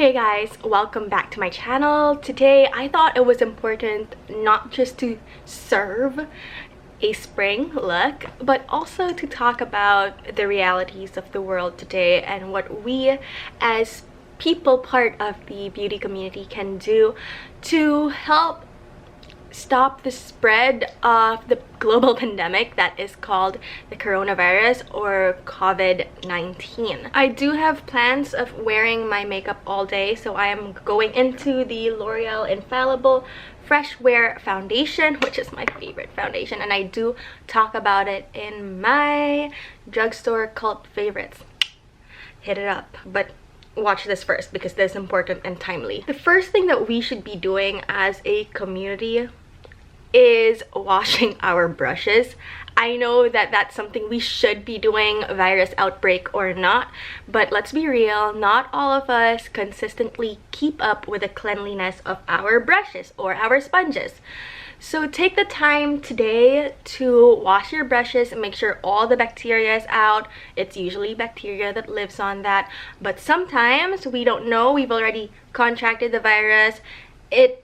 Hey guys, welcome back to my channel. Today I thought it was important not just to serve a spring look, but also to talk about the realities of the world today and what we as people part of the beauty community can do to help stop the spread of the global pandemic that is called the coronavirus or COVID-19. I do have plans of wearing my makeup all day, so I am going into the L'Oreal Infallible Fresh Wear foundation, which is my favorite foundation, and I do talk about it in my drugstore cult favorites. Hit it up, but watch this first because this is important and timely. The first thing that we should be doing as a community is washing our brushes. I know that that's something we should be doing, virus outbreak or not, but let's be real, not all of us consistently keep up with the cleanliness of our brushes or our sponges. So take the time today to wash your brushes and make sure all the bacteria is out. It's usually bacteria that lives on that, but sometimes we don't know, we've already contracted the virus. It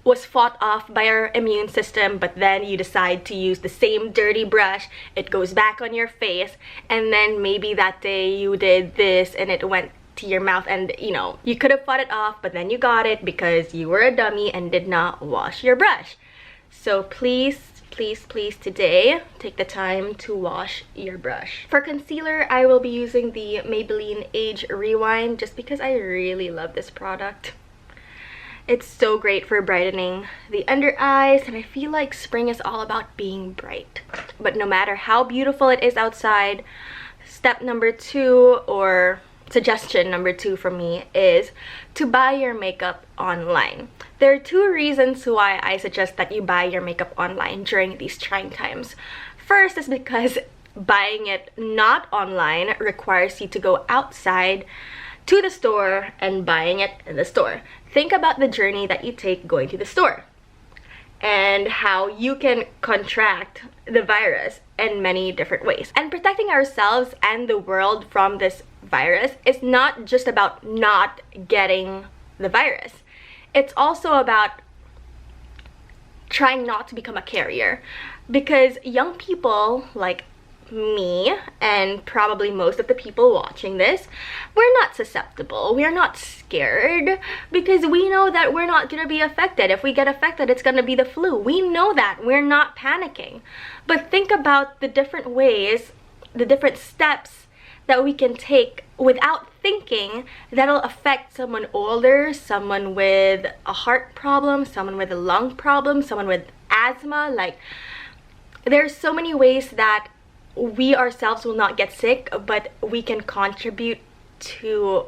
was fought off by our immune system, but then you decide to use the same dirty brush, it goes back on your face, and then maybe that day you did this and it went to your mouth, and you could have fought it off, but then you got it because you were a dummy and did not wash your brush. So please today take the time to wash your brush. For concealer, I will be using the Maybelline Age Rewind just because I really love this product. It's so great for brightening the under eyes, and I feel like spring is all about being bright. But no matter how beautiful it is outside, step number 2 or suggestion number 2 for me is to buy your makeup online. There are 2 reasons why I suggest that you buy your makeup online during these trying times. First is because buying it not online requires you to go outside to the store and buying it in the store. Think about the journey that you take going to the store and how you can contract the virus in many different ways. And protecting ourselves and the world from this virus is not just about not getting the virus. It's also about trying not to become a carrier, because young people like me and probably most of the people watching this, we're not susceptible, we're not scared, because we know that we're not going to be affected. If we get affected, it's going to be the flu. We know that. We're not panicking. But think about the different ways, the different steps that we can take without thinking that'll affect someone older, someone with a heart problem, someone with a lung problem, someone with asthma. Like, there's so many ways that we ourselves will not get sick, but we can contribute to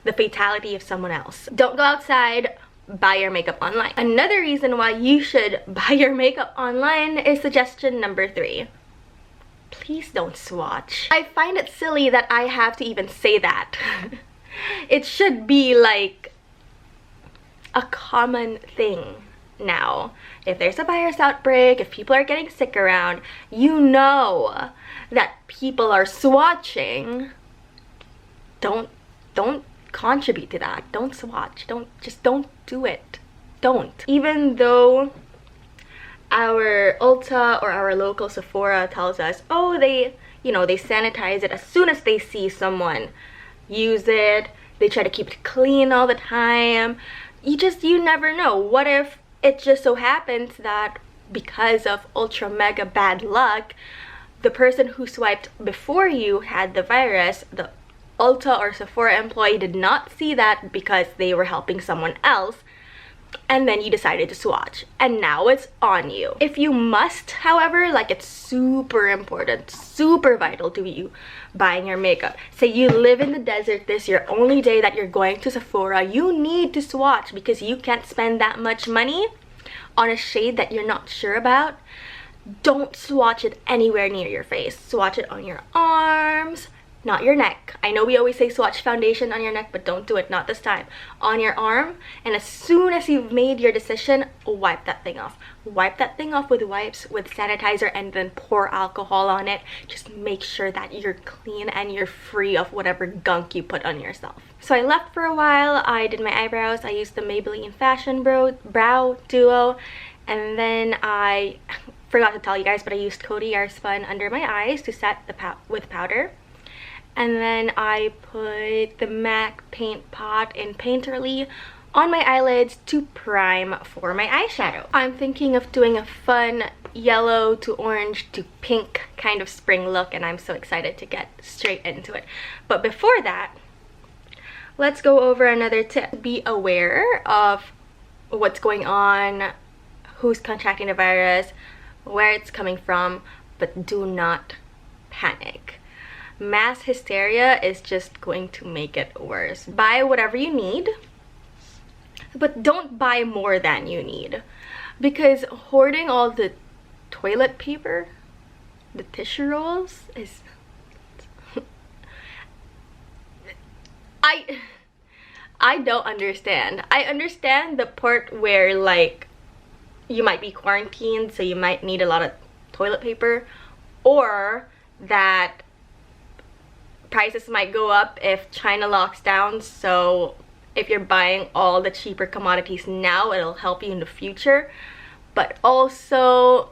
the fatality of someone else. Don't go outside, buy your makeup online. Another reason why you should buy your makeup online is suggestion number 3. Please don't swatch. I find it silly that I have to even say that. It should be like a common thing now. If there's a virus outbreak, if people are getting sick around, you know that people are swatching. Don't contribute to that. Don't swatch. Don't do it. Don't. Even though our Ulta or our local Sephora tells us, oh, they sanitize it as soon as they see someone use it. They try to keep it clean all the time. You never know. What if it just so happens that because of ultra mega bad luck, the person who swiped before you had the virus, the Ulta or Sephora employee did not see that because they were helping someone else, and then you decided to swatch, and now it's on you. If you must, however, like, it's super important, super vital to you buying your makeup. Say you live in the desert, this is your only day that you're going to Sephora, you need to swatch because you can't spend that much money on a shade that you're not sure about. Don't swatch it anywhere near your face. Swatch it on your arms, not your neck. I know we always say swatch foundation on your neck, but don't do it, not this time. On your arm, and as soon as you've made your decision, wipe that thing off. Wipe that thing off with wipes, with sanitizer, and then pour alcohol on it. Just make sure that you're clean and you're free of whatever gunk you put on yourself. So I left for a while, I did my eyebrows, I used the Maybelline Fashion Brow Duo, and then I forgot to tell you guys, but I used Coty Airspun under my eyes to set with powder. And then I put the MAC Paint Pot in Painterly on my eyelids to prime for my eyeshadow. I'm thinking of doing a fun yellow to orange to pink kind of spring look, and I'm so excited to get straight into it. But before that, let's go over another tip. Be aware of what's going on, who's contracting the virus, where it's coming from, but do not panic. Mass hysteria is just going to make it worse. Buy whatever you need, but don't buy more than you need, because hoarding all the toilet paper, the tissue rolls is I don't understand. I understand the part where like you might be quarantined, so you might need a lot of toilet paper, or that prices might go up if China locks down, so if you're buying all the cheaper commodities now, it'll help you in the future. But also,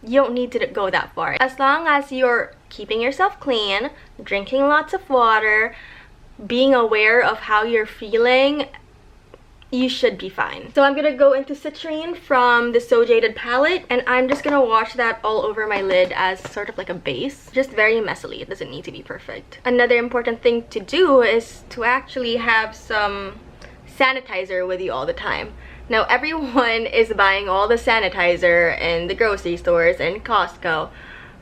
you don't need to go that far. As long as you're keeping yourself clean, drinking lots of water, being aware of how you're feeling, you should be fine. So I'm gonna go into Citrine from the So Jaded palette, and I'm just gonna wash that all over my lid as sort of like a base, just very messily. It doesn't need to be perfect. Another important thing to do is to actually have some sanitizer with you all the time. Now everyone is buying all the sanitizer in the grocery stores and Costco,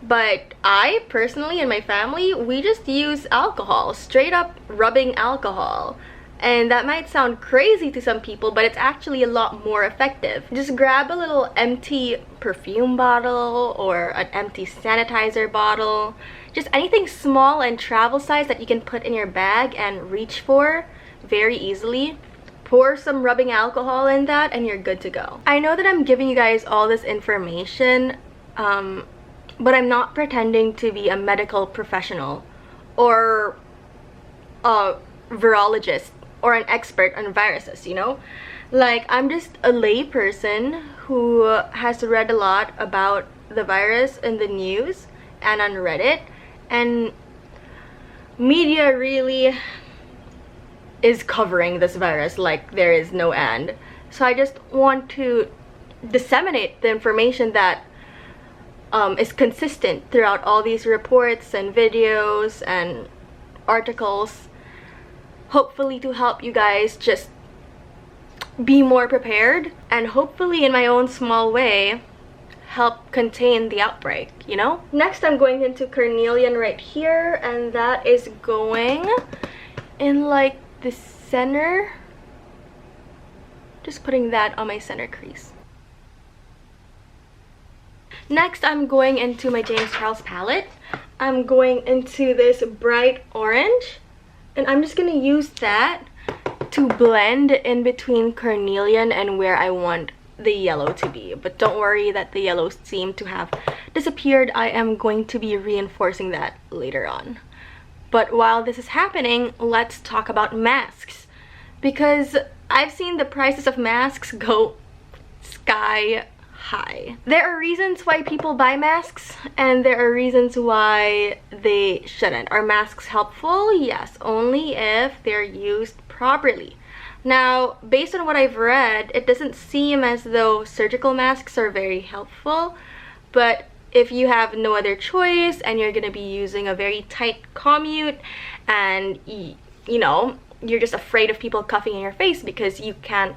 but I personally and my family, we just use alcohol, straight up rubbing alcohol. And that might sound crazy to some people, but it's actually a lot more effective. Just grab a little empty perfume bottle or an empty sanitizer bottle. Just anything small and travel size that you can put in your bag and reach for very easily. Pour some rubbing alcohol in that and you're good to go. I know that I'm giving you guys all this information, but I'm not pretending to be a medical professional or a virologist or an expert on viruses, you know? Like, I'm just a lay person who has read a lot about the virus in the news and on Reddit, and media really is covering this virus like there is no end. So I just want to disseminate the information that is consistent throughout all these reports and videos and articles, hopefully to help you guys just be more prepared, and hopefully in my own small way help contain the outbreak, you know? Next, I'm going into carnelian right here, and that is going in like the center. Just putting that on my center crease. Next, I'm going into my James Charles palette. I'm going into this bright orange, and I'm just gonna use that to blend in between carnelian and where I want the yellow to be. But don't worry that the yellows seem to have disappeared. I am going to be reinforcing that later on. But while this is happening, let's talk about masks, because I've seen the prices of masks go sky high. There are reasons why people buy masks, and there are reasons why they shouldn't. Are masks helpful? Yes, only if they're used properly. Now, based on what I've read, it doesn't seem as though surgical masks are very helpful, but if you have no other choice and you're gonna be using a very tight commute and you know, you're just afraid of people coughing in your face because you can't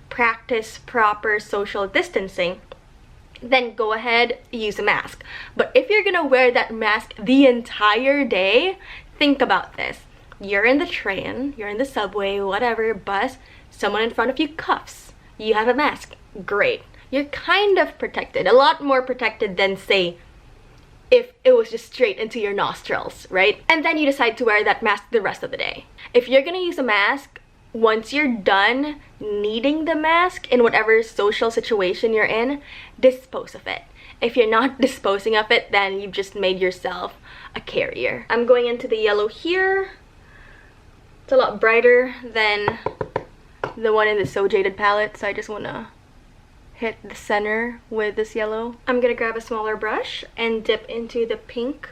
practice proper social distancing, then go ahead, use a mask. But if you're gonna wear that mask the entire day, think about this. You're in the train, you're in the subway, whatever, bus, someone in front of you coughs. You have a mask, great. You're kind of protected, a lot more protected than, say, if it was just straight into your nostrils, right? And then you decide to wear that mask the rest of the day. If you're gonna use a mask, once you're done needing the mask in whatever social situation you're in, dispose of it. If you're not disposing of it, then you've just made yourself a carrier. I'm going into the yellow here. It's a lot brighter than the one in the So Jaded palette, so I just wanna hit the center with this yellow. I'm gonna grab a smaller brush and dip into the pink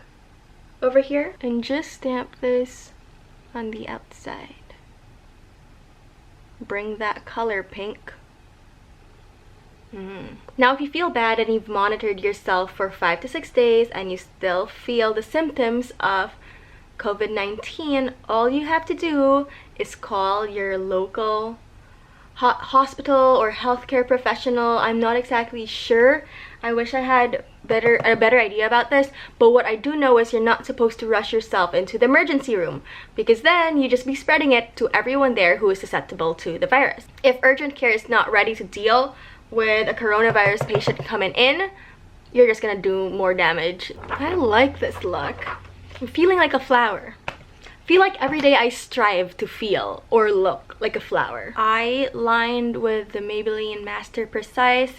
over here and just stamp this on the outside. Bring that color pink. Now if you feel bad and you've monitored yourself for 5 to 6 days and you still feel the symptoms of COVID-19, all you have to do is call your local hospital or healthcare professional. I'm not exactly sure. I wish I had a better idea about this, but what I do know is you're not supposed to rush yourself into the emergency room, because then you just be spreading it to everyone there who is susceptible to the virus. If urgent care is not ready to deal with a coronavirus patient coming in, you're just gonna do more damage. I like this look. I'm feeling like a flower. I feel like every day I strive to feel or look like a flower. I lined with the Maybelline Master Precise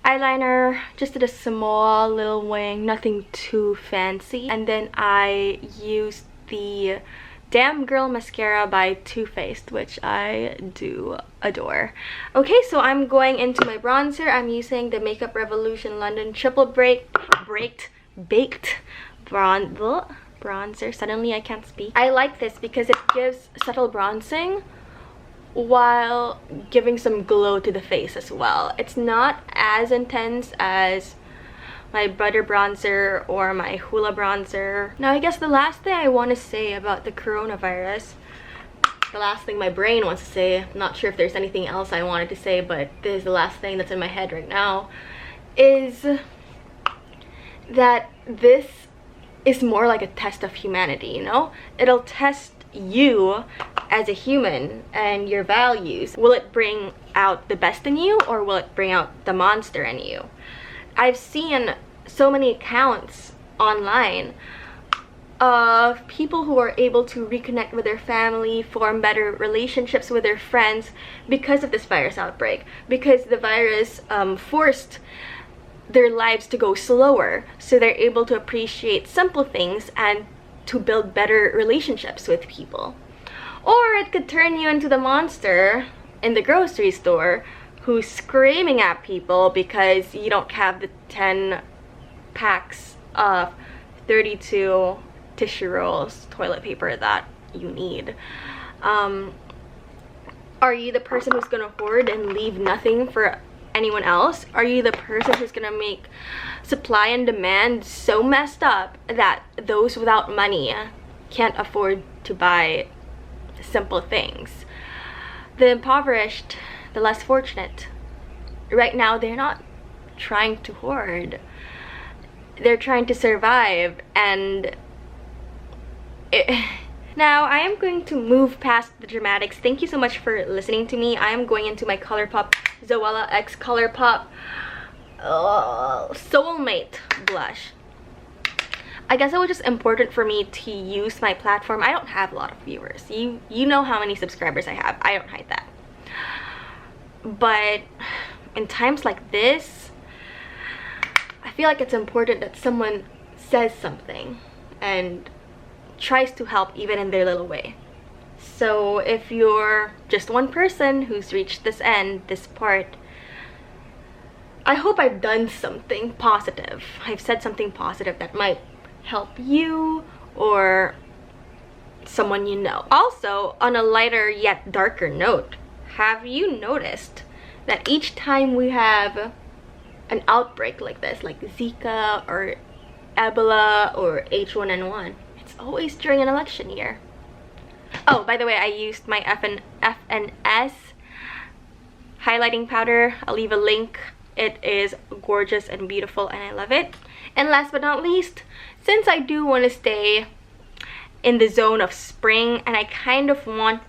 eyeliner, just did a small little wing, nothing too fancy. And then I used the Damn Girl mascara by Too Faced, which I do adore. Okay, so I'm going into my bronzer. I'm using the Makeup Revolution London Triple Baked bronzer. Suddenly I can't speak. I like this because it gives subtle bronzing while giving some glow to the face as well. It's not as intense as my Butter bronzer or my Hoola bronzer. Now I guess the last thing I want to say about the coronavirus, the last thing my brain wants to say, I'm not sure if there's anything else I wanted to say, but this is the last thing that's in my head right now, is that this is more like a test of humanity, you know? It'll test you as a human and your values. Will it bring out the best in you, or will it bring out the monster in you? I've seen so many accounts online of people who are able to reconnect with their family, form better relationships with their friends because of this virus outbreak, because the virus forced their lives to go slower, so they're able to appreciate simple things and to build better relationships with people. Or it could turn you into the monster in the grocery store who's screaming at people because you don't have the 10 packs of 32 tissue rolls, toilet paper that you need. Are you the person who's gonna hoard and leave nothing for anyone else? Are you the person who's gonna make supply and demand so messed up that those without money can't afford to buy simple things? The impoverished, the less fortunate, right now they're not trying to hoard, they're trying to survive. And now I am going to move past the dramatics. Thank you so much for listening to me. I am going into my ColourPop Zoella X ColourPop Soulmate blush. I guess it was just important for me to use my platform. I don't have a lot of viewers. You know how many subscribers I have. I don't hide that. But in times like this, I feel like it's important that someone says something and tries to help even in their little way. So if you're just one person who's reached this end, this part, I hope I've done something positive. I've said something positive that might help you or someone you know. Also, on a lighter yet darker note, have you noticed that each time we have an outbreak like this, like Zika or Ebola or H1N1, it's always during an election year? Oh, by the way, I used my FNS highlighting powder. I'll leave a link. It is gorgeous and beautiful and I love it. And last but not least, since I do want to stay in the zone of spring and I kind of want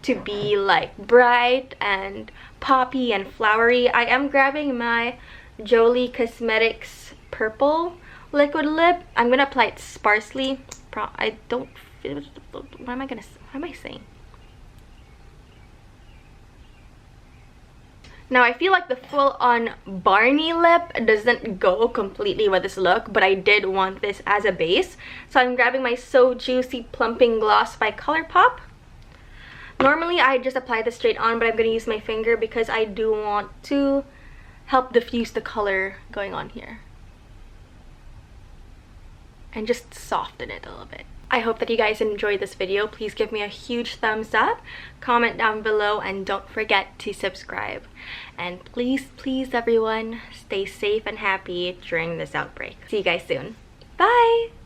to be like bright and poppy and flowery, I am grabbing my Jolie Cosmetics purple liquid lip. I'm gonna apply it sparsely. I don't feel, what am I saying? Now I feel like the full-on Barney lip doesn't go completely with this look, but I did want this as a base. So I'm grabbing my So Juicy Plumping Gloss by ColourPop. Normally I just apply this straight on, but I'm going to use my finger because I do want to help diffuse the color going on here. And just soften it a little bit. I hope that you guys enjoyed this video. Please give me a huge thumbs up, comment down below, and don't forget to subscribe. And please, please everyone, stay safe and happy during this outbreak. See you guys soon. Bye!